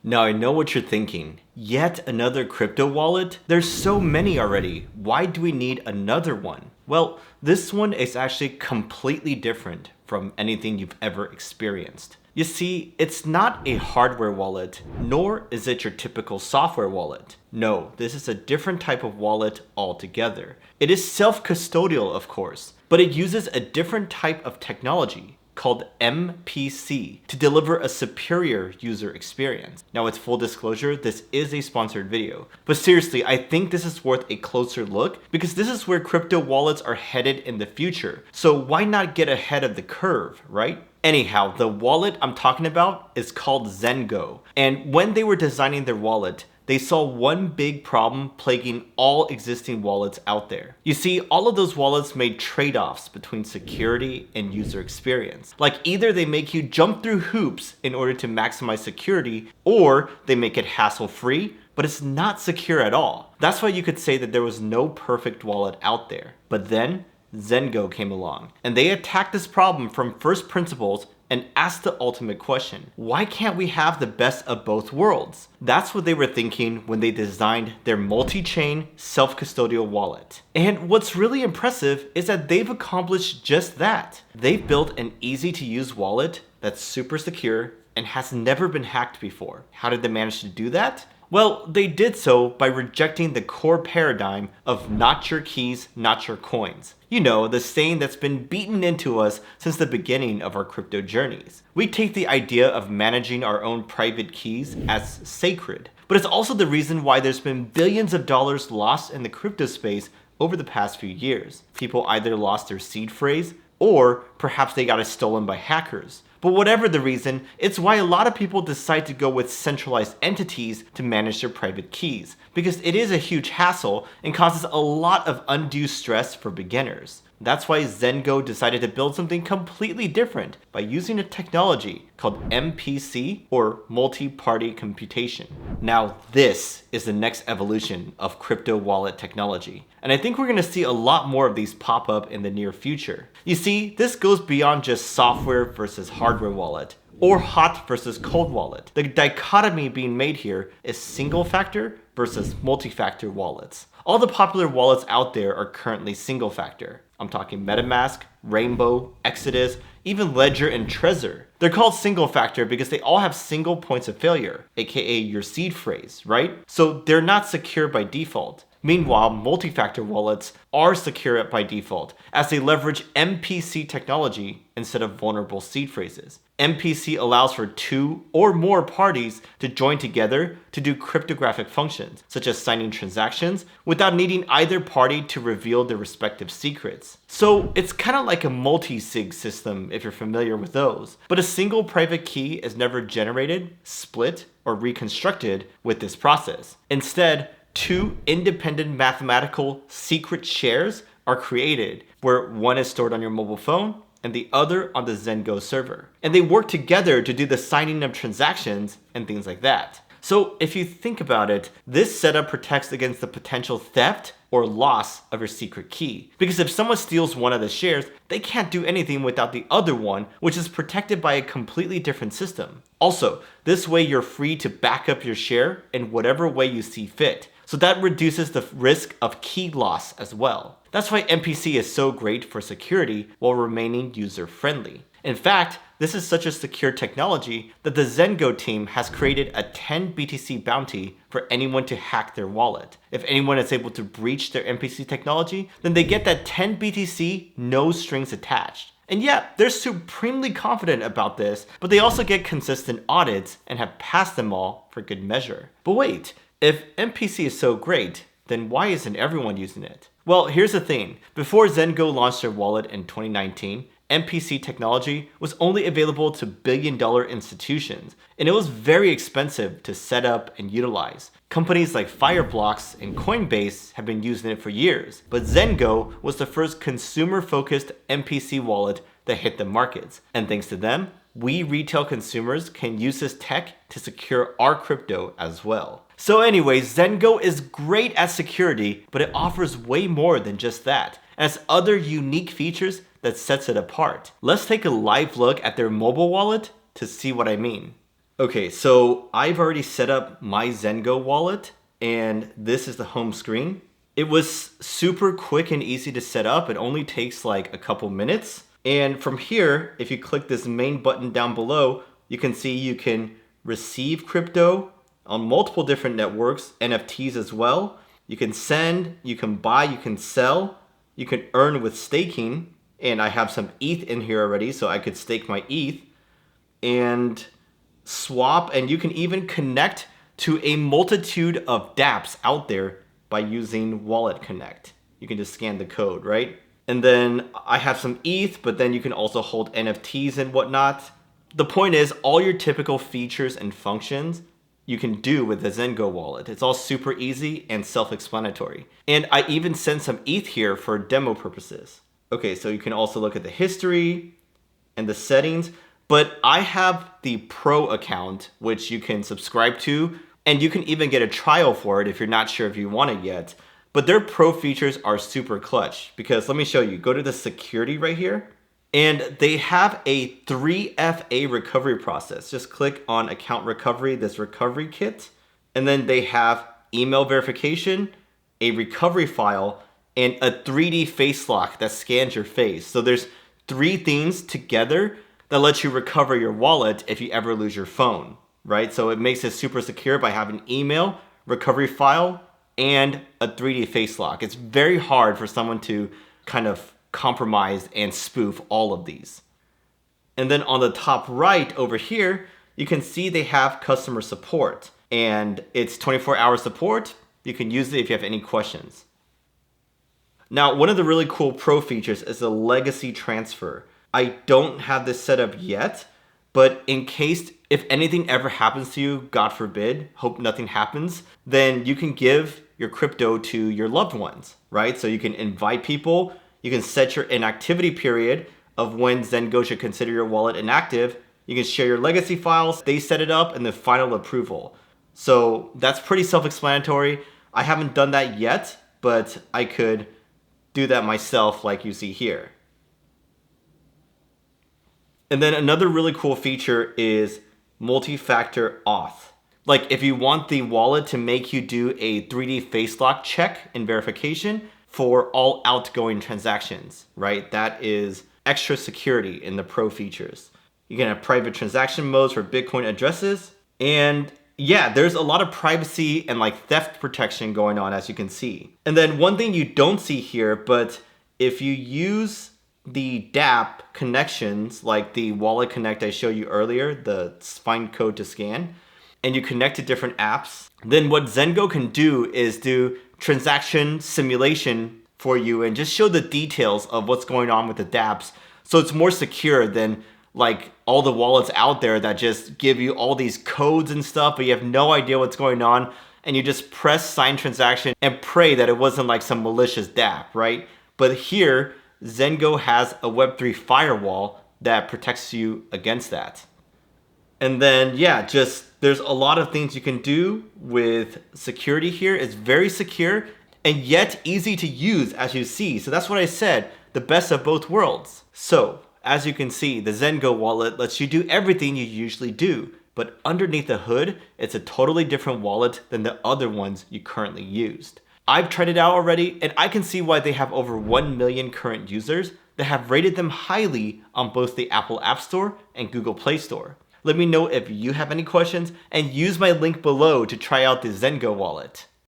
Now I know what you're thinking. Yet another crypto wallet? There's so many already. Why do we need another one? Well, this one is actually completely different from anything you've ever experienced. You see, it's not a hardware wallet, nor is it your typical software wallet. No, this is a different type of wallet altogether. It is self-custodial, of course, but it uses a different type of technology called MPC to deliver a superior user experience. Now, it's full disclosure, this is a sponsored video, but seriously, I think this is worth a closer look because this is where crypto wallets are headed in the future. So why not get ahead of the curve, right? Anyhow, the wallet I'm talking about is called Zengo, and when they were designing their wallet, they saw one big problem plaguing all existing wallets out there. You see, all of those wallets made trade-offs between security and user experience. Like either they make you jump through hoops in order to maximize security, or they make it hassle-free, but it's not secure at all. That's why you could say that there was no perfect wallet out there. But then, Zengo came along, and they attacked this problem from first principles and asked the ultimate question: why can't we have the best of both worlds? That's what they were thinking when they designed their multi-chain self-custodial wallet. And what's really impressive is that they've accomplished just that. They've built an easy-to-use wallet that's super secure and has never been hacked before. How did they manage to do that? Well, they did so by rejecting the core paradigm of not your keys, not your coins. You know, the saying that's been beaten into us since the beginning of our crypto journeys. We take the idea of managing our own private keys as sacred, but it's also the reason why there's been billions of dollars lost in the crypto space over the past few years. People either lost their seed phrase, or perhaps they got it stolen by hackers. But whatever the reason, it's why a lot of people decide to go with centralized entities to manage their private keys, because it is a huge hassle and causes a lot of undue stress for beginners. That's why Zengo decided to build something completely different by using a technology called MPC, or multi-party computation. Now this is the next evolution of crypto wallet technology, and I think we're going to see a lot more of these pop up in the near future. You see, this goes beyond just software versus hardware wallet, or hot versus cold wallet. The dichotomy being made here is single factor versus multi-factor wallets. All the popular wallets out there are currently single factor. I'm talking MetaMask, Rainbow, Exodus, even Ledger and Trezor. They're called single factor because they all have single points of failure, aka your seed phrase, right? So they're not secure by default. Meanwhile, multi-factor wallets are secure by default, as they leverage MPC technology instead of vulnerable seed phrases. MPC allows for two or more parties to join together to do cryptographic functions, such as signing transactions, without needing either party to reveal their respective secrets. So it's kind of like a multi-sig system if you're familiar with those, but a single private key is never generated, split, or reconstructed with this process. Instead, two independent mathematical secret shares are created, where one is stored on your mobile phone and the other on the Zengo server. And they work together to do the signing of transactions and things like that. So if you think about it, this setup protects against the potential theft or loss of your secret key. Because if someone steals one of the shares, they can't do anything without the other one, which is protected by a completely different system. Also, this way you're free to back up your share in whatever way you see fit. So that reduces the risk of key loss as well. That's why MPC is so great for security while remaining user-friendly. In fact, this is such a secure technology that the Zengo team has created a 10 BTC bounty for anyone to hack their wallet. If anyone is able to breach their MPC technology, then they get that 10 BTC, no strings attached. And yeah, they're supremely confident about this, but they also get consistent audits and have passed them all for good measure. But wait, if MPC is so great, then why isn't everyone using it? Well, here's the thing. Before Zengo launched their wallet in 2019, MPC technology was only available to billion-dollar institutions, and it was very expensive to set up and utilize. Companies like Fireblocks and Coinbase have been using it for years, but Zengo was the first consumer-focused MPC wallet that hit the markets. And thanks to them, we retail consumers can use this tech to secure our crypto as well. So anyways, Zengo is great at security, but it offers way more than just that, and has other unique features that sets it apart. Let's take a live look at their mobile wallet to see what I mean. Okay, so I've already set up my Zengo wallet, and this is the home screen. It was super quick and easy to set up. It only takes like a couple minutes. And from here, if you click this main button down below, you can see you can receive crypto on multiple different networks, NFTs as well. You can send, you can buy, you can sell, you can earn with staking. And I have some ETH in here already, so I could stake my ETH and swap, and you can even connect to a multitude of dApps out there by using Wallet Connect. You can just scan the code, right? And then I have some ETH, but then you can also hold NFTs and whatnot. The point is, all your typical features and functions you can do with the Zengo wallet. It's all super easy and self-explanatory. And I even sent some ETH here for demo purposes. Okay, so you can also look at the history and the settings, but I have the Pro account, which you can subscribe to, and you can even get a trial for it if you're not sure if you want it yet. But their Pro features are super clutch because let me show you. Go to the security right here, and they have a 3FA recovery process. Just click on account recovery, this recovery kit, and then they have email verification, a recovery file, and a 3D face lock that scans your face. So there's 3 things together that lets you recover your wallet if you ever lose your phone, right? So it makes it super secure by having email, recovery file, and a 3D face lock. It's very hard for someone to kind of compromise and spoof all of these. And then on the top right over here, you can see they have customer support, and it's 24-hour support. You can use it if you have any questions. Now, one of the really cool Pro features is the legacy transfer. I don't have this set up yet, but in case if anything ever happens to you, God forbid, hope nothing happens, then you can give your crypto to your loved ones, right? So you can invite people, you can set your inactivity period of when Zengo should consider your wallet inactive, you can share your legacy files, they set it up, and the final approval. So that's pretty self-explanatory. I haven't done that yet, but I could do that myself like you see here. And then another really cool feature is multi-factor auth. Like if you want the wallet to make you do a 3D face lock check and verification for all outgoing transactions, right? That is extra security in the Pro features. You can have private transaction modes for Bitcoin addresses. And yeah, there's a lot of privacy and like theft protection going on, as you can see. And then one thing you don't see here, but if you use the dApp connections, like the Wallet Connect I showed you earlier, the find code to scan, and you connect to different apps, then what Zengo can do is do transaction simulation for you and just show the details of what's going on with the dApps. So it's more secure than like all the wallets out there that just give you all these codes and stuff, but you have no idea what's going on, and you just press sign transaction and pray that it wasn't like some malicious dApp, right? But here, Zengo has a Web3 firewall that protects you against that. And then, yeah, just there's a lot of things you can do with security here. It's very secure and yet easy to use, as you see. So that's what I said, the best of both worlds. So, as you can see, the Zengo wallet lets you do everything you usually do. But underneath the hood, it's a totally different wallet than the other ones you currently used. I've tried it out already, and I can see why they have over 1 million current users that have rated them highly on both the Apple App Store and Google Play Store. Let me know if you have any questions, and use my link below to try out the Zengo wallet.